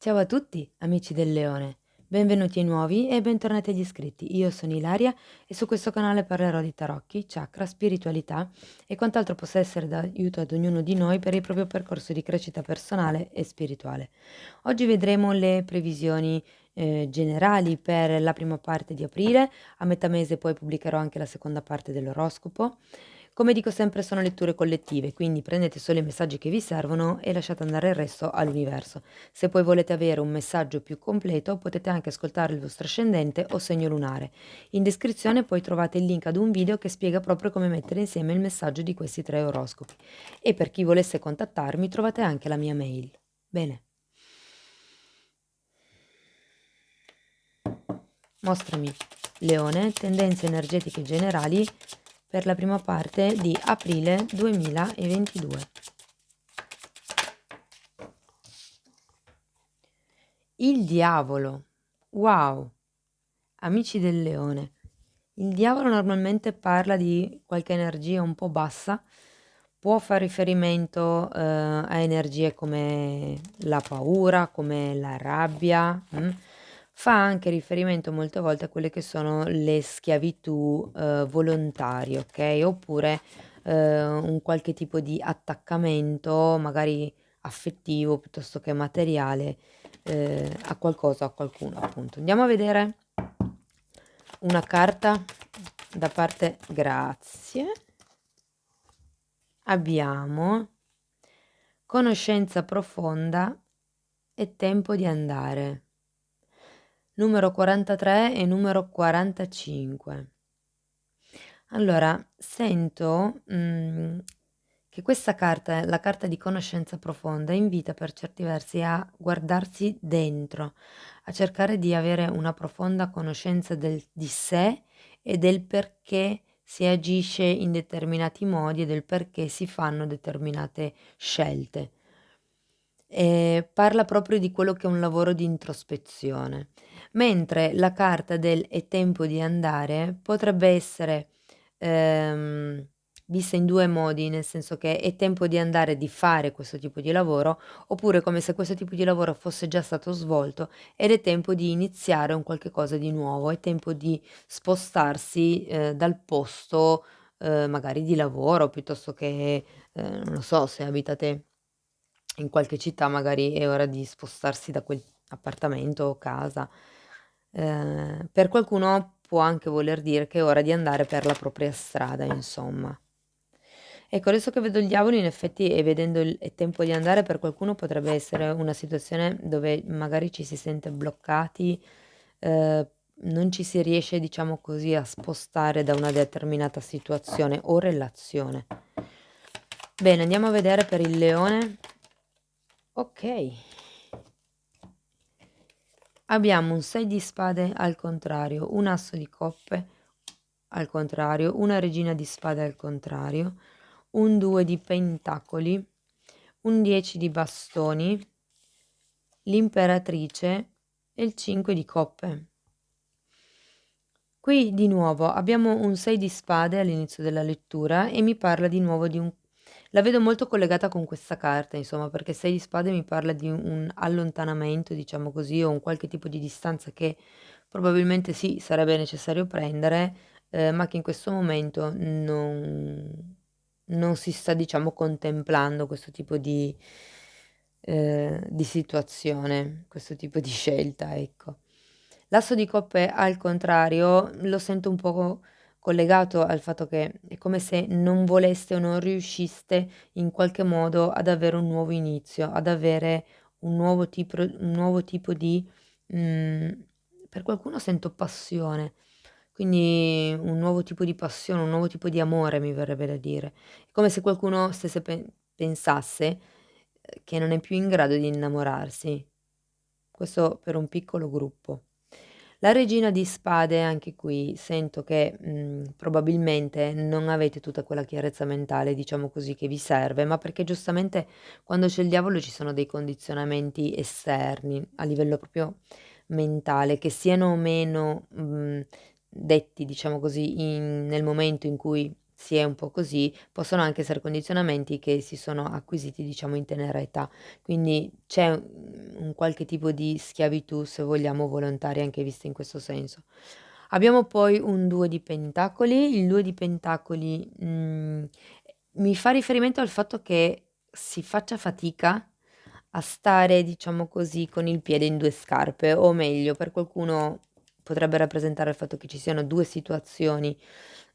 Ciao a tutti, amici del Leone. Benvenuti ai nuovi e bentornati agli iscritti. Io sono Ilaria e su questo canale parlerò di tarocchi, chakra, spiritualità e quant'altro possa essere d'aiuto ad ognuno di noi per il proprio percorso di crescita personale e spirituale. Oggi vedremo le previsioni generali per la prima parte di aprile. A metà mese poi pubblicherò anche la seconda parte dell'oroscopo. Come dico sempre, sono letture collettive, quindi prendete solo i messaggi che vi servono e lasciate andare il resto all'universo. Se poi volete avere un messaggio più completo, potete anche ascoltare il vostro ascendente o segno lunare. In descrizione poi trovate il link ad un video che spiega proprio come mettere insieme il messaggio di questi tre oroscopi. E per chi volesse contattarmi, trovate anche la mia mail. Bene, mostrami, Leone, tendenze energetiche generali per la prima parte di aprile 2022. Il diavolo. Wow! Amici del Leone. Il diavolo normalmente parla di qualche energia un po' bassa, può far riferimento a energie come la paura, come la rabbia, fa anche riferimento molte volte a quelle che sono le schiavitù volontarie, ok? Oppure un qualche tipo di attaccamento, magari affettivo piuttosto che materiale, a qualcosa o a qualcuno, appunto. Andiamo a vedere una carta da parte, grazie. Abbiamo conoscenza profonda e tempo di andare. Numero 43 e numero 45. Allora, sento che questa carta, la carta di conoscenza profonda, invita per certi versi a guardarsi dentro, a cercare di avere una profonda conoscenza di sé e del perché si agisce in determinati modi e del perché si fanno determinate scelte. E parla proprio di quello che è un lavoro di introspezione, mentre la carta del è tempo di andare potrebbe essere ehm, vista in due modi, nel senso che è tempo di andare di fare questo tipo di lavoro, oppure come se questo tipo di lavoro fosse già stato svolto ed è tempo di iniziare un qualche cosa di nuovo, è tempo di spostarsi dal posto magari di lavoro, piuttosto che, non lo so, se abitate in qualche città magari è ora di spostarsi da quel appartamento o casa. Per qualcuno può anche voler dire che è ora di andare per la propria strada, insomma. Ecco, adesso che vedo il diavolo, in effetti, e vedendo il è tempo di andare, per qualcuno potrebbe essere una situazione dove magari ci si sente bloccati, non ci si riesce, diciamo così, a spostare da una determinata situazione o relazione. Bene, andiamo a vedere per il leone. Ok. Abbiamo un 6 di spade al contrario, un asso di coppe al contrario, una regina di spade al contrario, un 2 di pentacoli, un 10 di bastoni, l'imperatrice e il 5 di coppe. Qui di nuovo abbiamo un 6 di spade all'inizio della lettura e mi parla di nuovo di un... La vedo molto collegata con questa carta, insomma, perché 6 di spade mi parla di un allontanamento, diciamo così, o un qualche tipo di distanza che probabilmente sì, sarebbe necessario prendere, ma che in questo momento non si sta, diciamo, contemplando questo tipo di situazione, questo tipo di scelta, ecco. L'asso di coppe al contrario lo sento un poco collegato al fatto che è come se non voleste o non riusciste in qualche modo ad avere un nuovo inizio, ad avere un nuovo tipo di, mhmm, per qualcuno sento passione, quindi un nuovo tipo di passione, un nuovo tipo di amore mi verrebbe da dire. È come se qualcuno stesse pensasse, che non è più in grado di innamorarsi. Questo per un piccolo gruppo. La regina di spade, anche qui sento che, probabilmente non avete tutta quella chiarezza mentale, diciamo così, che vi serve, ma perché giustamente quando c'è il diavolo ci sono dei condizionamenti esterni, a livello proprio mentale, che siano o meno, detti, diciamo così, nel momento in cui si è un po' così, possono anche essere condizionamenti che si sono acquisiti, diciamo, in tenera età. Quindi c'è un qualche tipo di schiavitù, se vogliamo, volontaria anche vista in questo senso. Abbiamo poi un 2 di pentacoli. Il 2 di pentacoli, mi fa riferimento al fatto che si faccia fatica a stare, diciamo così, con il piede in 2 scarpe, o meglio, per qualcuno potrebbe rappresentare il fatto che ci siano 2 situazioni,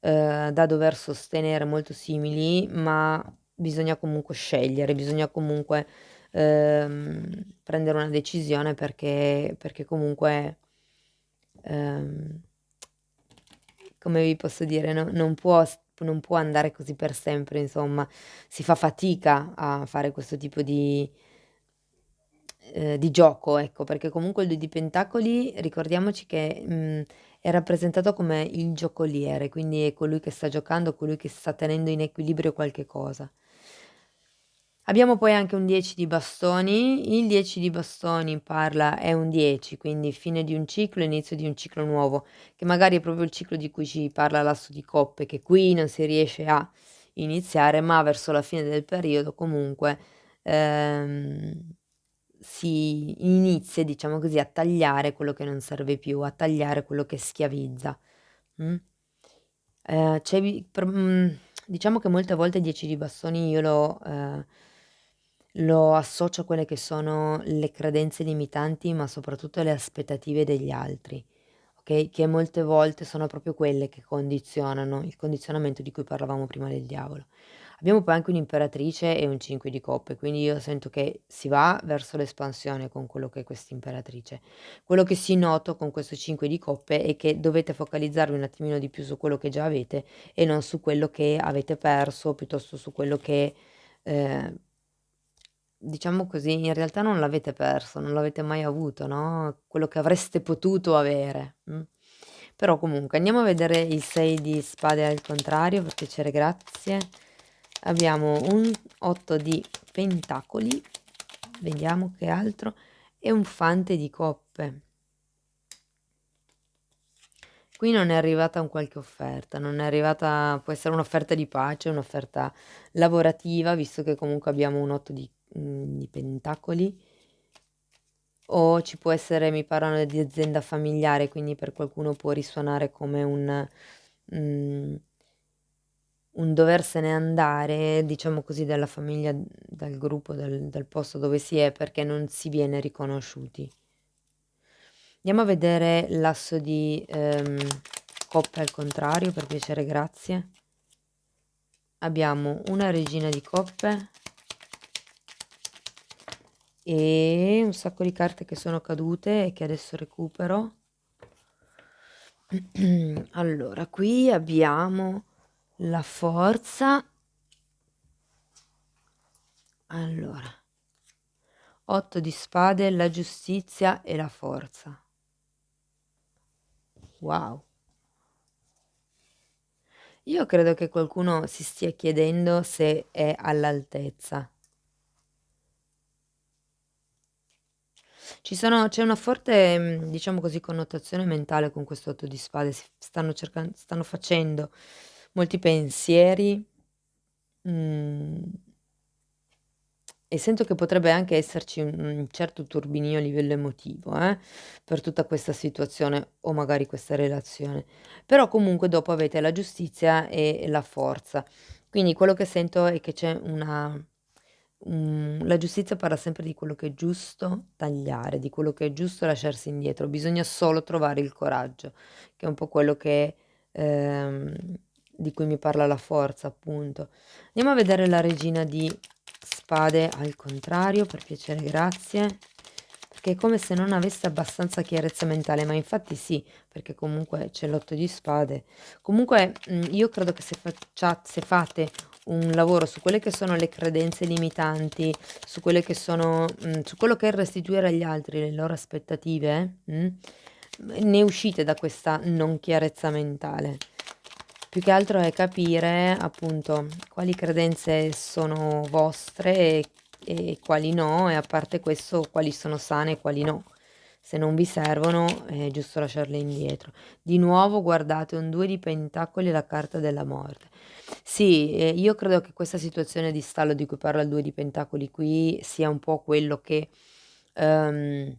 da dover sostenere molto simili, ma bisogna comunque scegliere, bisogna comunque, prendere una decisione perché comunque, ehm, come vi posso dire, non può andare così per sempre, insomma. Si fa fatica a fare questo tipo di gioco, ecco, perché comunque il 2 di pentacoli ricordiamoci che, è rappresentato come il giocoliere, quindi è colui che sta giocando, colui che sta tenendo in equilibrio qualche cosa. Abbiamo poi anche un 10 di bastoni. Il 10 di bastoni parla è un 10, quindi fine di un ciclo, inizio di un ciclo nuovo, che magari è proprio il ciclo di cui ci parla l'asso di coppe, che qui non si riesce a iniziare, ma verso la fine del periodo comunque, si inizia, diciamo così, a tagliare quello che non serve più, a tagliare quello che schiavizza, mh? Diciamo che molte volte 10 di bastoni io lo associo a quelle che sono le credenze limitanti, ma soprattutto le aspettative degli altri, okay, che molte volte sono proprio quelle che condizionano il condizionamento di cui parlavamo prima del diavolo. Abbiamo poi anche un'imperatrice e un 5 di coppe, quindi io sento che si va verso l'espansione con quello che è quest'imperatrice. Quello che sì noto con questo 5 di coppe è che dovete focalizzarvi un attimino di più su quello che già avete e non su quello che avete perso, piuttosto su quello che, ehm, diciamo così, in realtà non l'avete perso, non l'avete mai avuto, no, quello che avreste potuto avere, Però comunque andiamo a vedere il 6 di spade al contrario, per piacere, grazie. Abbiamo un 8 di pentacoli, vediamo che altro, e un fante di coppe. Qui non è arrivata un qualche offerta, non è arrivata, può essere un'offerta di pace, un'offerta lavorativa, visto che comunque abbiamo un 8 di pentacoli, o ci può essere, mi parlano di azienda familiare, quindi per qualcuno può risuonare come mhmm, un doversene andare, diciamo così, dalla famiglia, dal gruppo, dal posto dove si è, perché non si viene riconosciuti. Andiamo a vedere l'asso di, coppe al contrario, per piacere, grazie. Abbiamo una regina di coppe e un sacco di carte che sono cadute e che adesso recupero. Allora, qui abbiamo la forza. Allora, 8 di spade, la giustizia e la forza. Wow. Io credo che qualcuno si stia chiedendo se è all'altezza. C'è una forte, diciamo così, connotazione mentale con questo 8 di spade, stanno facendo molti pensieri, mhmm, e sento che potrebbe anche esserci un certo turbinio a livello emotivo, per tutta questa situazione o magari questa relazione. Però comunque dopo avete la giustizia e la forza. Quindi quello che sento è che c'è la giustizia parla sempre di quello che è giusto tagliare, di quello che è giusto lasciarsi indietro, bisogna solo trovare il coraggio, che è un po' quello che ehm, di cui mi parla la forza, appunto. Andiamo a vedere la regina di spade al contrario, per piacere, grazie, perché è come se non avesse abbastanza chiarezza mentale, ma infatti sì, perché comunque c'è l'8 di spade. Comunque, io credo che se fate un lavoro su quelle che sono le credenze limitanti, su quelle che sono su quello che è il restituire agli altri le loro aspettative, ne uscite da questa non chiarezza mentale. Più che altro è capire, appunto, quali credenze sono vostre e quali no, e a parte questo quali sono sane e quali no. Se non vi servono è giusto lasciarle indietro. Di nuovo guardate un 2 di pentacoli e la carta della morte. Sì, io credo che questa situazione di stallo di cui parla il 2 di pentacoli qui sia un po' quello ehm,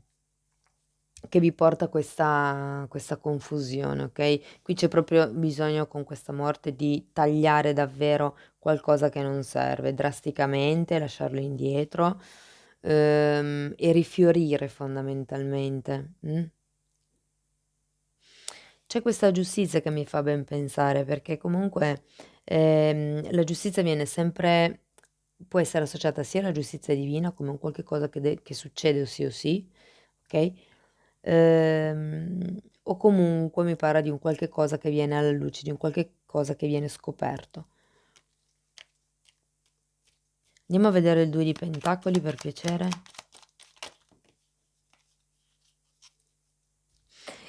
che vi porta questa confusione, ok? Qui c'è proprio bisogno con questa morte di tagliare davvero qualcosa che non serve, drasticamente, lasciarlo indietro, e rifiorire fondamentalmente. C'è questa giustizia che mi fa ben pensare, perché comunque la giustizia viene sempre, può essere associata sia alla giustizia divina come un qualche cosa che succede o sì, ok? O comunque mi parla di un qualche cosa che viene alla luce, di un qualche cosa che viene scoperto. Andiamo a vedere il 2 di pentacoli per piacere.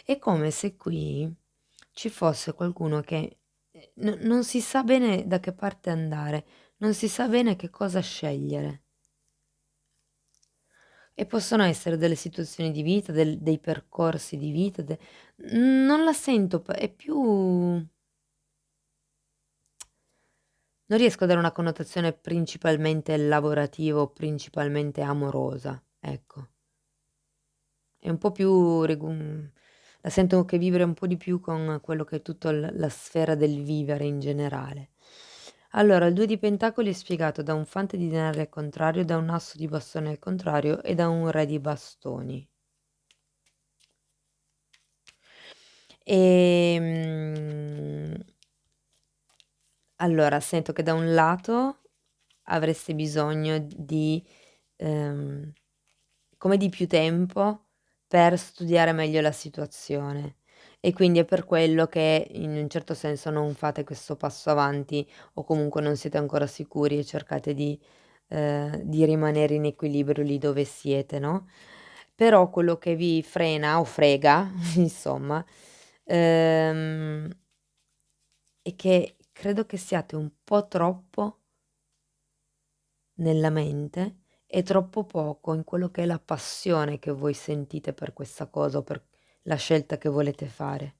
È come se qui ci fosse qualcuno che non si sa bene da che parte andare, non si sa bene che cosa scegliere. E possono essere delle situazioni di vita, dei percorsi di vita. Non la sento, è più. Non riesco a dare una connotazione principalmente lavorativa o principalmente amorosa, ecco. È un po' più la sento che vibra un po' di più con quello che è tutta la sfera del vivere in generale. Allora, il 2 di pentacoli è spiegato da un fante di denari al contrario, da un asso di bastoni al contrario e da un re di bastoni. Allora, sento che da un lato avreste bisogno ehm, come di più tempo per studiare meglio la situazione e quindi è per quello che in un certo senso non fate questo passo avanti o comunque non siete ancora sicuri e cercate di rimanere in equilibrio lì dove siete, no? Però quello che vi frena o frega, insomma, ehm, è che credo che siate un po' troppo nella mente e troppo poco in quello che è la passione che voi sentite per questa cosa o per la scelta che volete fare.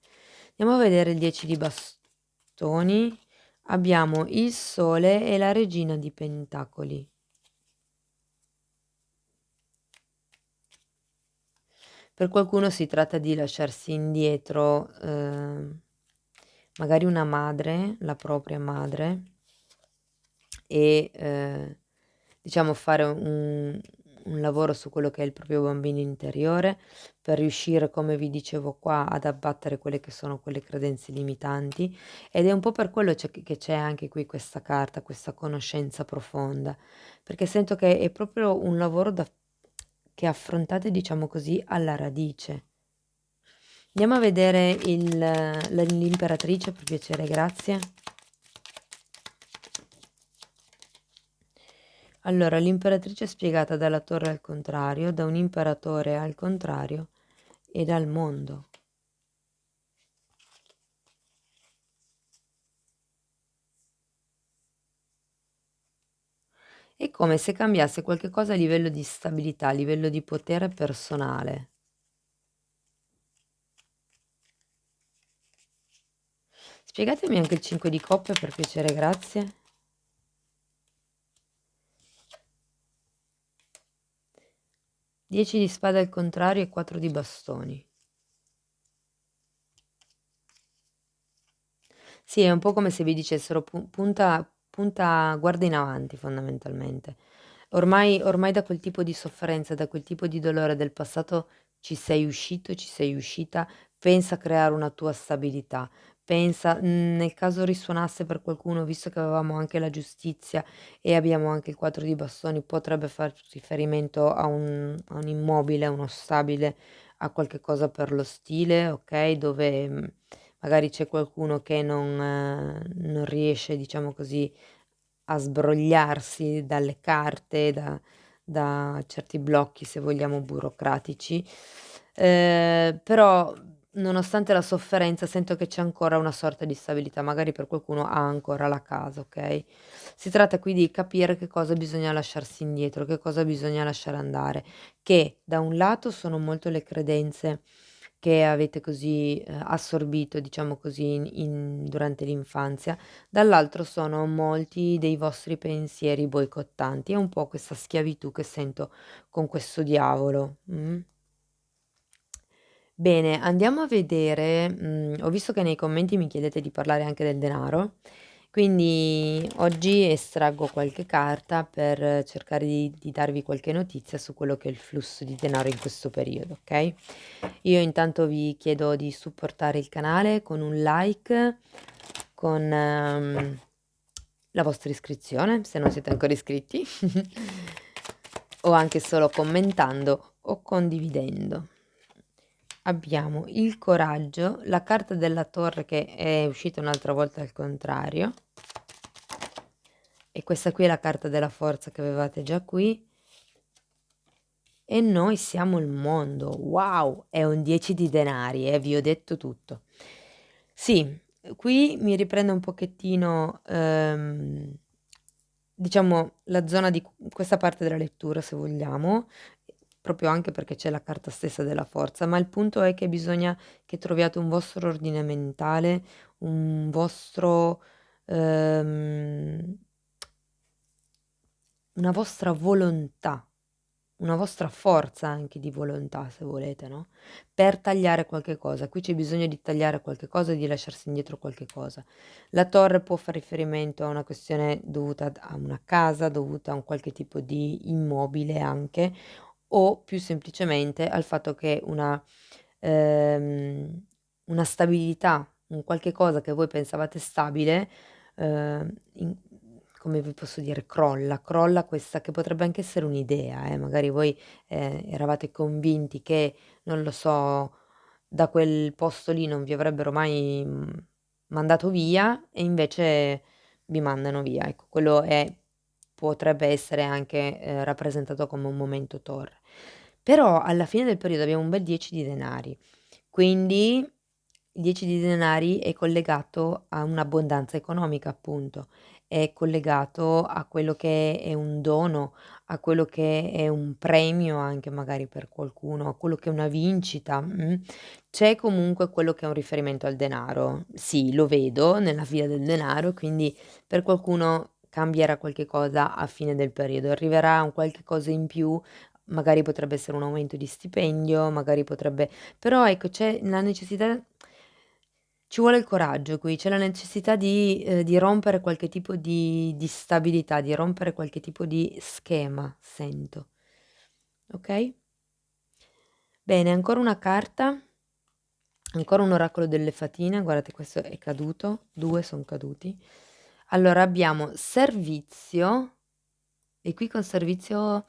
Andiamo a vedere il 10 di bastoni. Abbiamo il sole e la regina di pentacoli. Per qualcuno si tratta di lasciarsi indietro, magari una madre, la propria madre, e diciamo fare un lavoro su quello che è il proprio bambino interiore per riuscire, come vi dicevo qua, ad abbattere quelle che sono quelle credenze limitanti ed è un po' per quello che c'è anche qui questa carta, questa conoscenza profonda, perché sento che è proprio un lavoro che affrontate, diciamo così, alla radice. Andiamo a vedere l'imperatrice, per piacere, grazie. Allora, l'imperatrice è spiegata dalla torre al contrario, da un imperatore al contrario e dal mondo. È come se cambiasse qualche cosa a livello di stabilità, a livello di potere personale. Spiegatemi anche il 5 di coppe, per piacere, grazie. 10 di spade al contrario e 4 di bastoni. Sì, è un po' come se vi dicessero punta, guarda in avanti fondamentalmente. Ormai da quel tipo di sofferenza, da quel tipo di dolore del passato ci sei uscito, ci sei uscita, pensa a creare una tua stabilità. Pensa, nel caso risuonasse per qualcuno, visto che avevamo anche la giustizia e abbiamo anche il 4 di bastoni, potrebbe far riferimento a un immobile, a uno stabile, a qualche cosa per lo stile, ok? Dove magari c'è qualcuno che non riesce, diciamo così, a sbrogliarsi dalle carte, da certi blocchi, se vogliamo, burocratici. Però nonostante la sofferenza, sento che c'è ancora una sorta di stabilità, magari per qualcuno ha ancora la casa, okay? Si tratta qui di capire che cosa bisogna lasciarsi indietro, che cosa bisogna lasciare andare, che da un lato sono molto le credenze che avete così, assorbito, diciamo così, durante l'infanzia, dall'altro sono molti dei vostri pensieri boicottanti. È un po' questa schiavitù che sento con questo diavolo, Bene, andiamo a vedere, ho visto che nei commenti mi chiedete di parlare anche del denaro, quindi oggi estraggo qualche carta per cercare di darvi qualche notizia su quello che è il flusso di denaro in questo periodo, ok? Io intanto vi chiedo di supportare il canale con un like, con la vostra iscrizione, se non siete ancora iscritti, o anche solo commentando o condividendo. Abbiamo il coraggio, la carta della torre che è uscita un'altra volta al contrario, e questa qui è la carta della forza che avevate già qui, e noi siamo il mondo. Wow, è un 10 di denari, vi ho detto tutto. Sì, qui mi riprende un pochettino, diciamo, la zona di questa parte della lettura, se vogliamo, proprio anche perché c'è la carta stessa della forza, ma il punto è che bisogna che troviate un vostro ordine mentale, un vostro, ehm, una vostra volontà, una vostra forza anche di volontà, se volete, no? Per tagliare qualche cosa. Qui c'è bisogno di tagliare qualche cosa e di lasciarsi indietro qualche cosa. La torre può fare riferimento a una questione dovuta a una casa, dovuta a un qualche tipo di immobile anche, o più semplicemente al fatto che una stabilità, un qualche cosa che voi pensavate stabile, in come vi posso dire, crolla questa che potrebbe anche essere un'idea, magari voi, eravate convinti che, non lo so, da quel posto lì non vi avrebbero mai, mandato via e invece vi mandano via. Ecco, quello potrebbe essere anche, rappresentato come un momento torre. Però alla fine del periodo abbiamo un bel 10 di denari, quindi il 10 di denari è collegato a un'abbondanza economica, appunto, è collegato a quello che è un dono, a quello che è un premio anche magari per qualcuno, a quello che è una vincita, C'è comunque quello che è un riferimento al denaro. Sì, lo vedo nella via del denaro, quindi per qualcuno cambierà qualche cosa a fine del periodo, arriverà un qualche cosa in più, magari potrebbe essere un aumento di stipendio, magari potrebbe però ecco c'è la necessità, ci vuole il coraggio qui, c'è la necessità di rompere qualche tipo di stabilità, di rompere qualche tipo di schema, sento. Okay? Bene, ancora una carta, ancora un oracolo delle fatine, guardate questo è caduto, 2 son caduti. Allora abbiamo servizio, e qui con servizio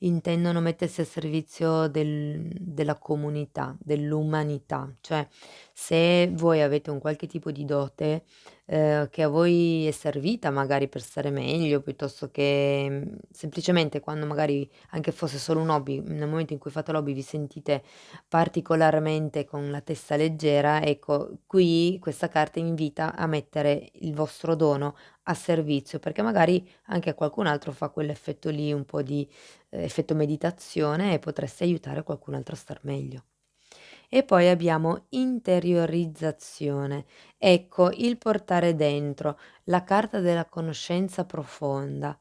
intendono mettersi a servizio della comunità, dell'umanità. Cioè, se voi avete un qualche tipo di dote, che a voi è servita magari per stare meglio, piuttosto che, semplicemente quando magari anche fosse solo un hobby, nel momento in cui fate l'hobby vi sentite particolarmente con la testa leggera, ecco, qui questa carta invita a mettere il vostro dono a servizio, perché magari anche a qualcun altro fa quell'effetto lì, un po' di, effetto meditazione e potreste aiutare qualcun altro a star meglio. E poi abbiamo interiorizzazione. Ecco, il portare dentro, la carta della conoscenza profonda.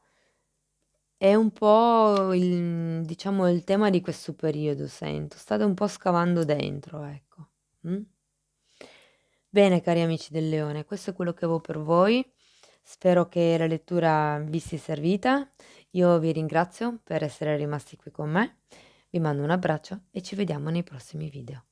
È un po' diciamo il tema di questo periodo sento. State un po' scavando dentro, ecco. Mh? Bene cari amici del leone, questo è quello che avevo per voi. Spero che la lettura vi sia servita. Io vi ringrazio per essere rimasti qui con me. Vi mando un abbraccio e ci vediamo nei prossimi video.